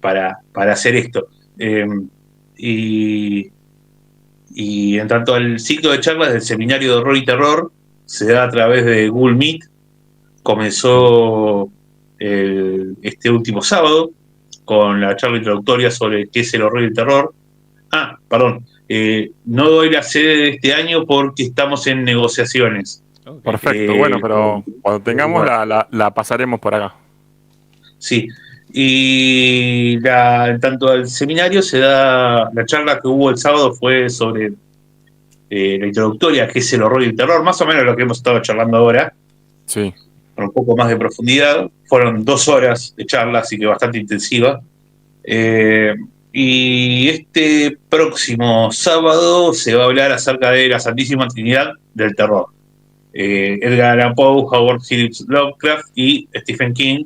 Speaker 1: para hacer esto. Y en tanto al ciclo de charlas del Seminario de Horror y Terror, se da a través de Google Meet. Comenzó este último sábado con la charla introductoria sobre qué es el horror y el terror. No doy la sede de este año porque estamos en negociaciones.
Speaker 3: Okay. Perfecto, bueno, pero cuando tengamos la pasaremos por acá.
Speaker 1: Sí, y tanto al seminario se da, la charla que hubo el sábado fue sobre la introductoria, que es el horror y el terror, más o menos lo que hemos estado charlando ahora.
Speaker 3: Sí.
Speaker 1: Con un poco más de profundidad. Fueron 2 horas de charla, así que bastante intensiva. Y este próximo sábado se va a hablar acerca de la Santísima Trinidad del Terror. Edgar Allan Poe, Howard Phillips Lovecraft y Stephen King,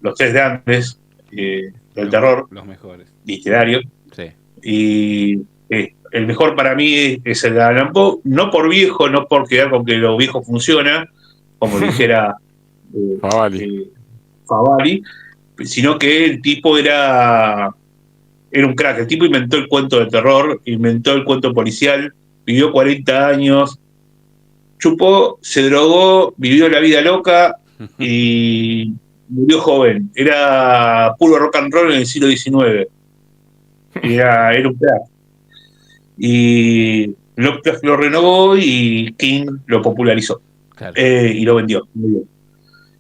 Speaker 1: los 3 grandes del terror,
Speaker 2: los mejores
Speaker 1: literario.
Speaker 2: Sí.
Speaker 1: Y el mejor para mí es Edgar Allan Poe, no por viejo, no por quedar con que lo viejo funciona, como dijera Favalli, sino que el tipo era un crack. El tipo inventó el cuento de terror, inventó el cuento policial, vivió 40 años, chupó, se drogó, vivió la vida loca y murió joven. Era puro rock and roll en el siglo XIX. Era un crack. Y Lovecraft lo renovó y King lo popularizó. Claro. Y lo vendió. Muy bien.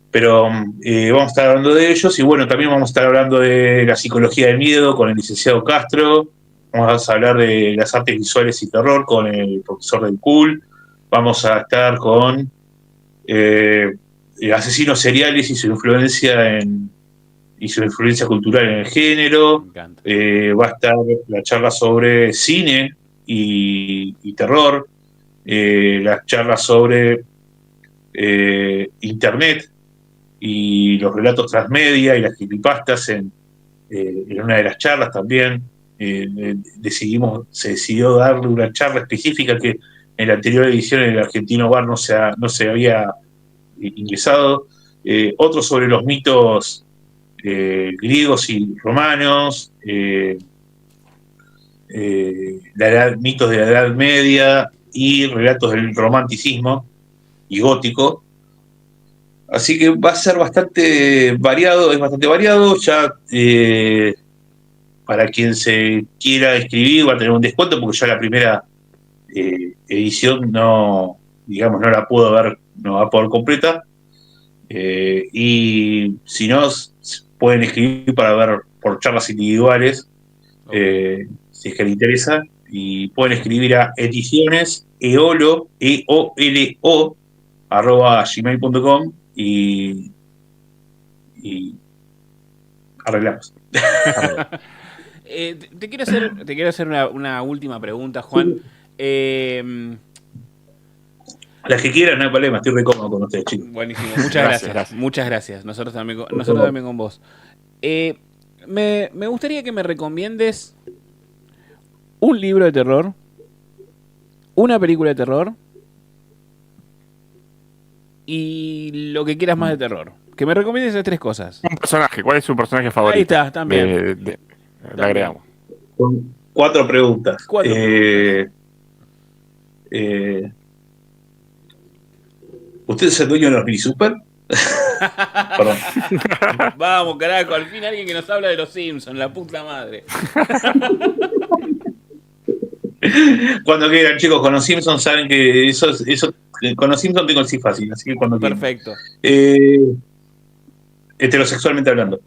Speaker 1: Pero vamos a estar hablando de ellos, y bueno, también vamos a estar hablando de la psicología del miedo con el licenciado Castro. Vamos a hablar de las artes visuales y terror con el profesor del Pool. Vamos a estar con asesinos seriales y su influencia cultural en el género. Va a estar la charla sobre cine y terror, las charlas sobre internet y los relatos transmedia y las creepypastas en una de las charlas también. Se decidió darle una charla específica que en la anterior edición en el Argentino Bar no se había ingresado. Otro sobre los mitos griegos y romanos, mitos de la Edad Media y relatos del romanticismo y gótico. Así que va a ser bastante variado, es bastante variado. Ya para quien se quiera escribir va a tener un descuento porque ya la primera edición no, digamos, no la puedo ver, no va a poder completa. Y si no, pueden escribir para ver por charlas individuales, si es que les interesa, y pueden escribir a ediciones eolo, EOLO, @gmail.com y arreglamos.
Speaker 2: Te quiero hacer una última pregunta, Juan.
Speaker 1: Las que quieran, no hay problema, estoy re cómodo con ustedes, chicos.
Speaker 2: Buenísimo, muchas gracias. Muchas gracias. Nosotros también con vos. Me gustaría que me recomiendes un libro de terror, una película de terror y lo que quieras más de terror. Que me recomiendes esas 3 cosas.
Speaker 3: Un personaje, ¿cuál es su personaje favorito?
Speaker 2: Ahí está, también.
Speaker 3: Le agregamos.
Speaker 1: Con 4 preguntas.
Speaker 2: 4 preguntas.
Speaker 1: ¿Usted es el dueño de los mini super? Perdón.
Speaker 2: Vamos, carajo, al fin alguien que nos habla de los Simpsons, la puta madre.
Speaker 1: Cuando quieran, chicos, con los Simpsons saben que eso con los Simpsons tengo el sí fácil, así que cuando quieran.
Speaker 2: Perfecto.
Speaker 1: Heterosexualmente hablando.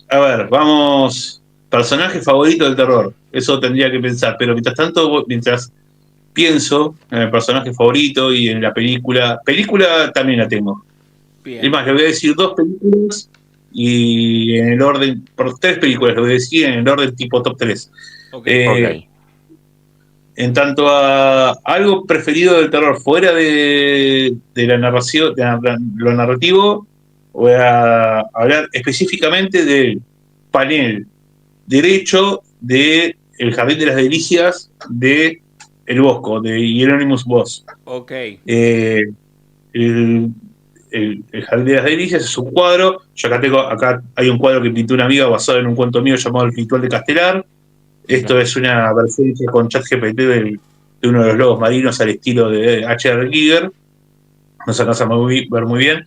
Speaker 1: A ver, vamos. Personaje favorito del terror. Eso tendría que pensar. Pero mientras tanto, mientras pienso en el personaje favorito y en la película. Película también la tengo.
Speaker 2: Bien.
Speaker 1: Es más, le voy a decir 2 películas y en el orden. Por 3 películas, le voy a decir en el orden tipo top 3.
Speaker 3: Okay.
Speaker 1: En tanto a algo preferido del terror fuera de la narración, de lo narrativo, voy a hablar específicamente del panel derecho de El Jardín de las Delicias de El Bosco, de Hieronymus Bosch.
Speaker 2: Ok.
Speaker 1: El Jardín de las Delicias es un cuadro. Yo acá hay un cuadro que pintó una amiga basado en un cuento mío llamado El Ritual de Castelar. Esto es una versión con ChatGPT de uno de los lobos marinos al estilo de H.R. Giger. No se alcanza a ver muy bien.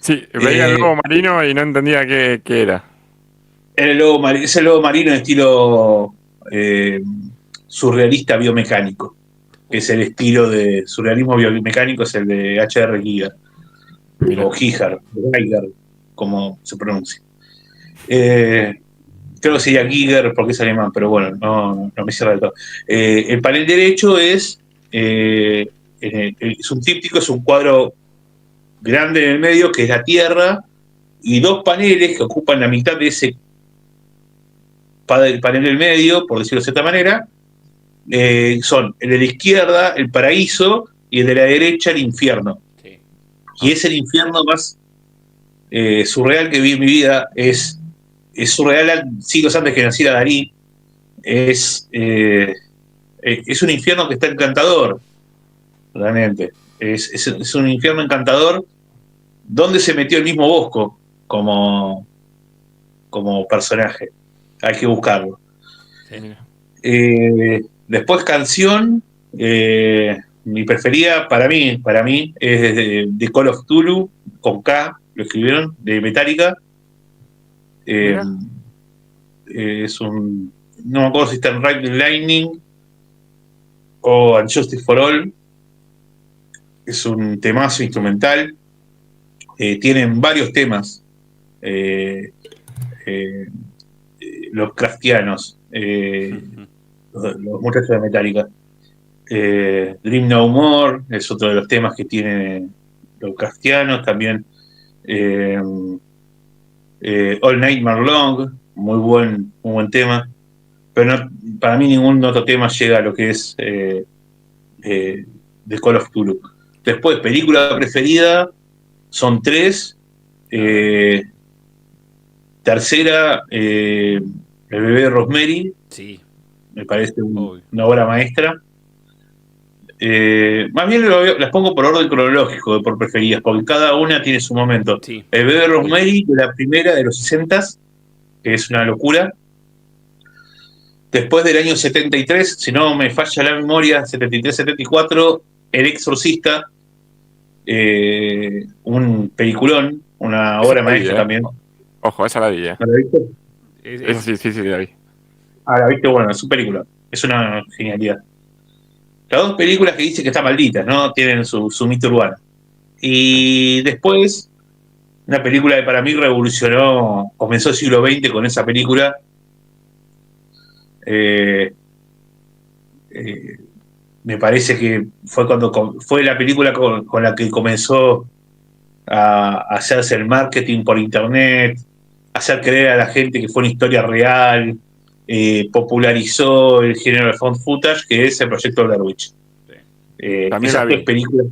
Speaker 3: Sí, veía el lobo marino y no entendía qué era.
Speaker 1: Ese lobo marino de estilo surrealista biomecánico. Que es el estilo de surrealismo biomecánico, es el de H.R. Giger. O Giger, como se pronuncia. Creo que sería Giger porque es alemán, pero bueno, no me cierra del todo. El panel derecho es un tríptico, es un cuadro grande en el medio, que es la Tierra, y 2 paneles que ocupan la mitad de ese panel del medio, por decirlo de cierta manera, son el de la izquierda, el paraíso, y el de la derecha, el infierno. Sí. Y es el infierno más surreal que vi en mi vida. Es surreal siglos antes que naciera Dalí. Es un infierno que está encantador, realmente. Es un infierno encantador donde se metió el mismo Bosco como personaje. Hay que buscarlo. Sí. Después canción, mi preferida para mí es de Call of Cthulhu, con K, lo escribieron, de Metallica. Es un, no me acuerdo si está en Ride the Lightning o And Justice for All. Es un temazo instrumental. Tienen varios temas los craftianos, los muchachos de Metallica. Dream No More es otro de los temas que tienen los craftianos. También All Nightmare Long, muy buen tema, pero no, para mí ningún otro tema llega a lo que es de Call of Cthulhu. Después, película preferida son 3. Tercera, El bebé de Rosemary. Sí. Me parece una obra maestra. Más bien las pongo por orden cronológico, por preferidas, porque cada una tiene su momento. Sí. El bebé de Rosemary, la primera de los 60, que es una locura. Después del año 73, si no me falla la memoria, 73-74, El Exorcista, un peliculón una
Speaker 3: Esa
Speaker 1: obra
Speaker 3: la vi,
Speaker 1: maestra también.
Speaker 3: Ojo, esa la vi,
Speaker 1: ¿No la viste?
Speaker 3: Esa sí, la vi.
Speaker 1: Ah, la viste, bueno, es su película. Es una genialidad. Las dos películas que dice que están malditas, ¿no? Tienen su mito urbano. Y después, una película que para mí revolucionó, comenzó el siglo XX con esa película. Eh, eh, Me parece que fue fue la película con la que comenzó a hacerse el marketing por internet, hacer creer a la gente que fue una historia real, popularizó el género de found footage, que es el proyecto Blair Witch.
Speaker 3: Sí. También la
Speaker 1: Esas tres
Speaker 3: vi.
Speaker 1: películas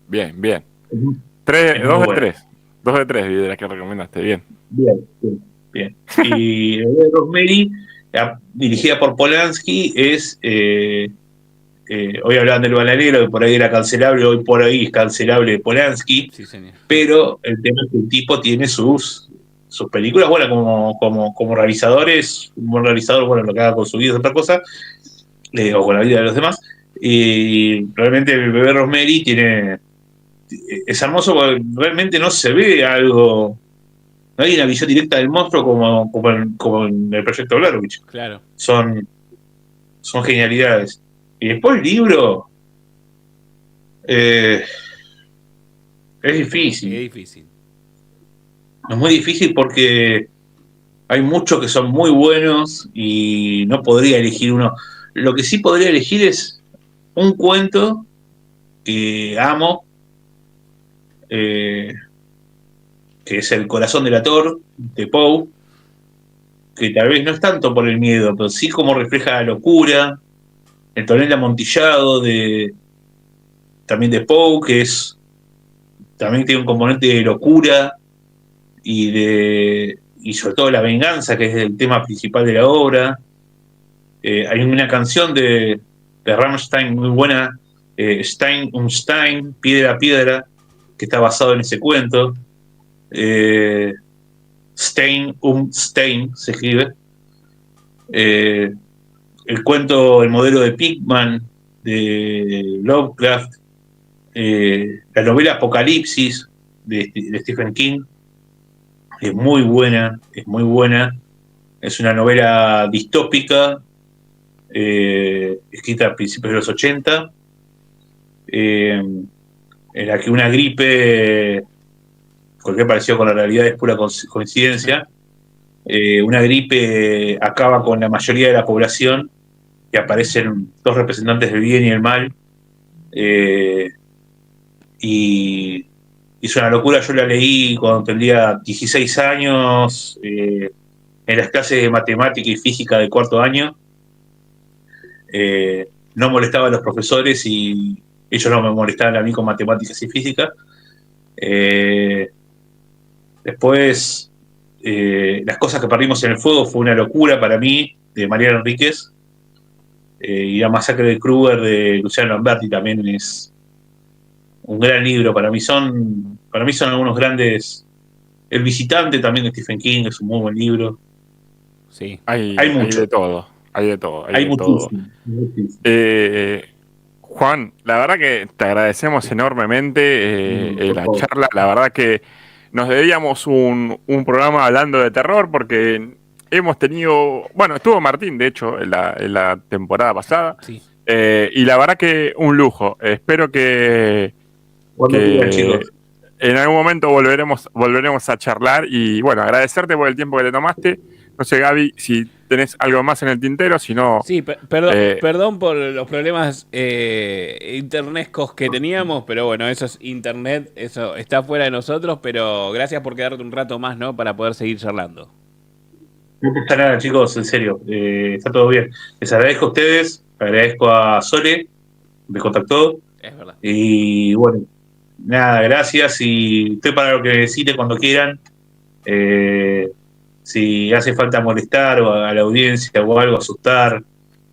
Speaker 3: Bien, bien.
Speaker 1: es muy
Speaker 3: Dos de
Speaker 1: buena.
Speaker 3: tres. Dos de tres vi de las que recomendaste, bien.
Speaker 1: Bien, bien, bien. Y Rosemary, dirigida por Polanski, es hoy hablaban del Bananero, que por ahí era cancelable, hoy por ahí es cancelable Polanski,
Speaker 2: Sí, señor.
Speaker 1: pero el tema es que el tipo tiene sus películas, bueno, como realizadores, un buen realizador, bueno, lo que haga con su vida es otra cosa, o con la vida de los demás, y realmente el bebé Rosemary es hermoso porque realmente no se ve algo, no hay una visión directa del monstruo como en el proyecto Blair Witch.
Speaker 2: Claro.
Speaker 1: Son, son genialidades. Y después el libro, es
Speaker 2: Es
Speaker 1: difícil.
Speaker 2: difícil.
Speaker 1: Es muy difícil porque hay muchos que son muy buenos y no podría elegir uno. Lo que sí podría elegir es un cuento que amo, eh, que es El corazón del ator, de Poe, que tal vez no es tanto por el miedo, pero sí como refleja la locura, el tonel amontillado también de Poe, también tiene un componente de locura y sobre todo la venganza, que es el tema principal de la obra. Hay una canción de Rammstein muy buena, Stein und Stein, Piedra a Piedra, que está basado en ese cuento. Eh, Stein und Stein se escribe. Eh, el cuento, el modelo de Pigman, de Lovecraft. La novela Apocalipsis de Stephen King es muy buena, es muy buena. Es una novela distópica, escrita a principios de los 80, en la que una gripe, cualquier parecido con la realidad es pura coincidencia, una gripe acaba con la mayoría de la población y aparecen dos representantes del bien y el mal, eh, y es una locura. Yo la leí cuando tendría 16 años, en las clases de matemática y física de cuarto año. No molestaba a los profesores y ellos no me molestaban a mí con matemáticas y física. Eh, Después, Las cosas que perdimos en el fuego fue una locura para mí, de Mariana Enríquez. Y La masacre de Kruger de Luciano Lamberti también es un gran libro. Para mí son algunos grandes. El visitante también de Stephen King es un muy buen libro.
Speaker 2: Sí.
Speaker 1: Hay
Speaker 3: Hay
Speaker 1: mucho,
Speaker 3: de todo, hay de todo, hay
Speaker 1: hay
Speaker 3: de todo.
Speaker 1: muchísimo. Muchísimo.
Speaker 3: Juan, la verdad que te agradecemos enormemente
Speaker 1: Por
Speaker 3: la
Speaker 1: favor.
Speaker 3: charla. La verdad que nos debíamos un programa hablando de terror porque hemos tenido, bueno, estuvo Martín, de hecho, en la temporada pasada.
Speaker 2: Sí.
Speaker 3: Y la verdad que un lujo. Espero
Speaker 1: Cuando quieran,
Speaker 3: que
Speaker 1: chicos.
Speaker 3: en algún momento volveremos a charlar y bueno, agradecerte por el tiempo que te tomaste. No sé, Gaby, si tenés algo más en el tintero, si no,
Speaker 2: Sí, perdón,
Speaker 3: eh,
Speaker 2: perdón por los problemas internescos que teníamos, pero bueno, eso es internet, eso está fuera de nosotros, pero gracias por quedarte un rato más, ¿no? Para poder seguir charlando.
Speaker 1: No pasa nada, chicos, en serio. Está todo bien. Les agradezco a ustedes, agradezco a Sole, me contactó.
Speaker 2: Es verdad.
Speaker 1: Y bueno, nada, gracias. Y estoy para lo que necesiten cuando quieran. Eh, si hace falta molestar o a la audiencia o algo, asustar,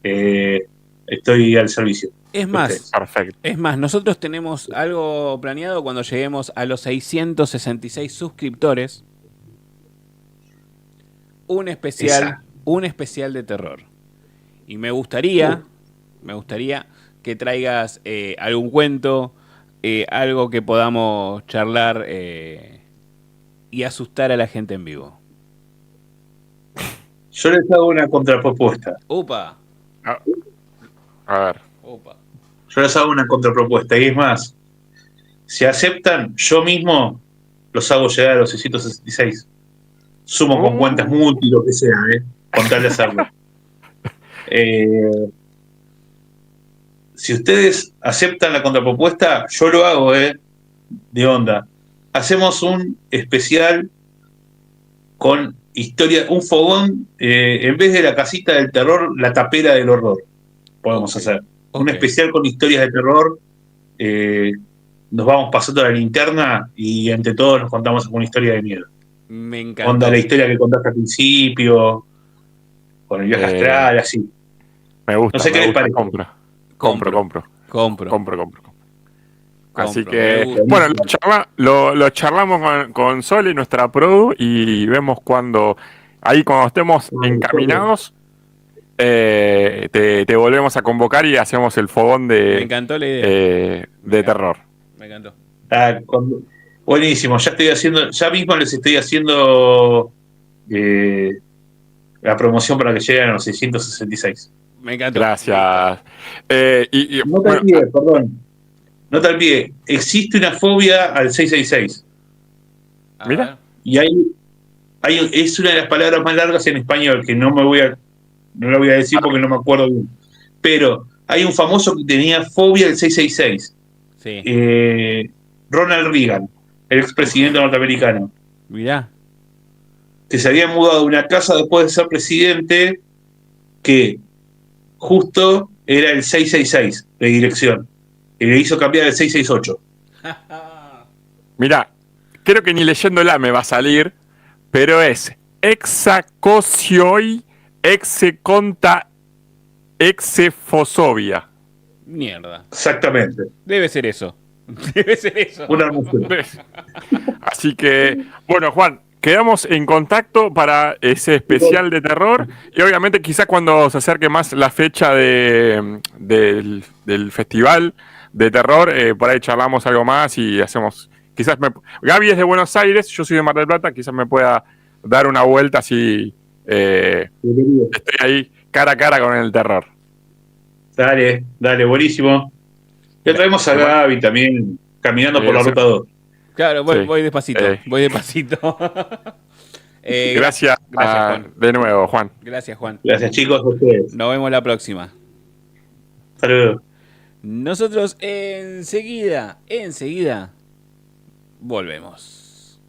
Speaker 1: eh, estoy al servicio
Speaker 2: Es
Speaker 1: de
Speaker 2: más,
Speaker 1: ustedes.
Speaker 3: perfecto.
Speaker 2: nosotros tenemos algo planeado cuando lleguemos a los 666 suscriptores,
Speaker 1: Esa.
Speaker 2: un especial de terror. Y me gustaría que traigas algún cuento, algo que podamos charlar y asustar a la gente en vivo?
Speaker 1: Yo les hago una contrapropuesta.
Speaker 2: ¡Upa!
Speaker 3: A ver.
Speaker 2: ¡Upa!
Speaker 1: Yo les hago una contrapropuesta. Y es más, si aceptan, yo mismo los hago llegar a los 666. Sumo con cuentas multi, lo que sea, con tal de hacerlo. Si ustedes aceptan la contrapropuesta, yo lo hago, de onda. Hacemos un especial con historia, un fogón, en vez de la casita del terror, la tapera del horror. Podemos hacer un especial con historias de terror. Nos vamos pasando la linterna y entre todos nos contamos alguna historia de miedo.
Speaker 2: Me encantó.
Speaker 1: Onda la historia que contaste al principio, con el viaje astral, así.
Speaker 3: Me gusta.
Speaker 1: No sé qué les parece.
Speaker 3: Compro. Así que, bueno, lo charlamos con Sole, nuestra produ, y vemos cuando estemos encaminados, te volvemos a convocar y hacemos el fogón
Speaker 2: Me encantó la idea.
Speaker 3: de terror.
Speaker 2: Me encantó.
Speaker 1: Buenísimo, ya mismo les estoy haciendo la promoción para que lleguen a los 666.
Speaker 2: Me encantó.
Speaker 3: Gracias.
Speaker 1: No te olvides, existe una fobia al 666.
Speaker 3: Mira.
Speaker 1: Y es una de las palabras más largas en español, que no la voy a decir porque no me acuerdo bien. Pero hay un famoso que tenía fobia al 666.
Speaker 2: Sí.
Speaker 1: Ronald Reagan, el expresidente norteamericano.
Speaker 2: Mirá.
Speaker 1: Que se había mudado de una casa después de ser presidente que justo era el 666 de dirección. Y le hizo cambiar el 668.
Speaker 3: Mirá, creo que ni leyéndola me va a salir, pero es exacosioi execonta exefosovia.
Speaker 2: Mierda.
Speaker 1: Exactamente.
Speaker 2: Debe ser eso.
Speaker 1: Una hermosura.
Speaker 3: Así que, bueno, Juan, quedamos en contacto para ese especial de terror. Y obviamente quizás cuando se acerque más la fecha del festival de terror, por ahí charlamos algo más y hacemos... Gaby es de Buenos Aires, yo soy de Mar del Plata, quizás me pueda dar una vuelta así estoy ahí cara a cara con el terror.
Speaker 1: Dale, buenísimo. Ya traemos a Gaby también caminando por la ruta 2.
Speaker 2: Claro, voy despacito.
Speaker 3: Gracias Juan. De nuevo, Juan.
Speaker 2: Gracias, Juan.
Speaker 1: Gracias, chicos, a ustedes.
Speaker 2: Nos vemos la próxima.
Speaker 1: Saludos.
Speaker 2: Nosotros enseguida volvemos.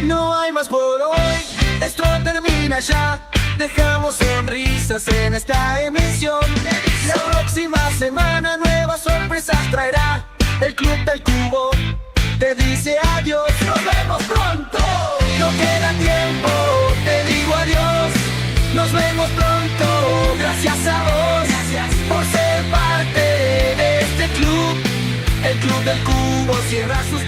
Speaker 4: No hay más por hoy, esto termina ya. Dejamos sonrisas en esta emisión. La próxima semana nuevas sorpresas traerá. El Club del Cubo te dice adiós. Nos vemos pronto. No queda tiempo, te digo adiós. Nos vemos pronto. Gracias a vos por ser parte de este club. El Club del Cubo cierra sus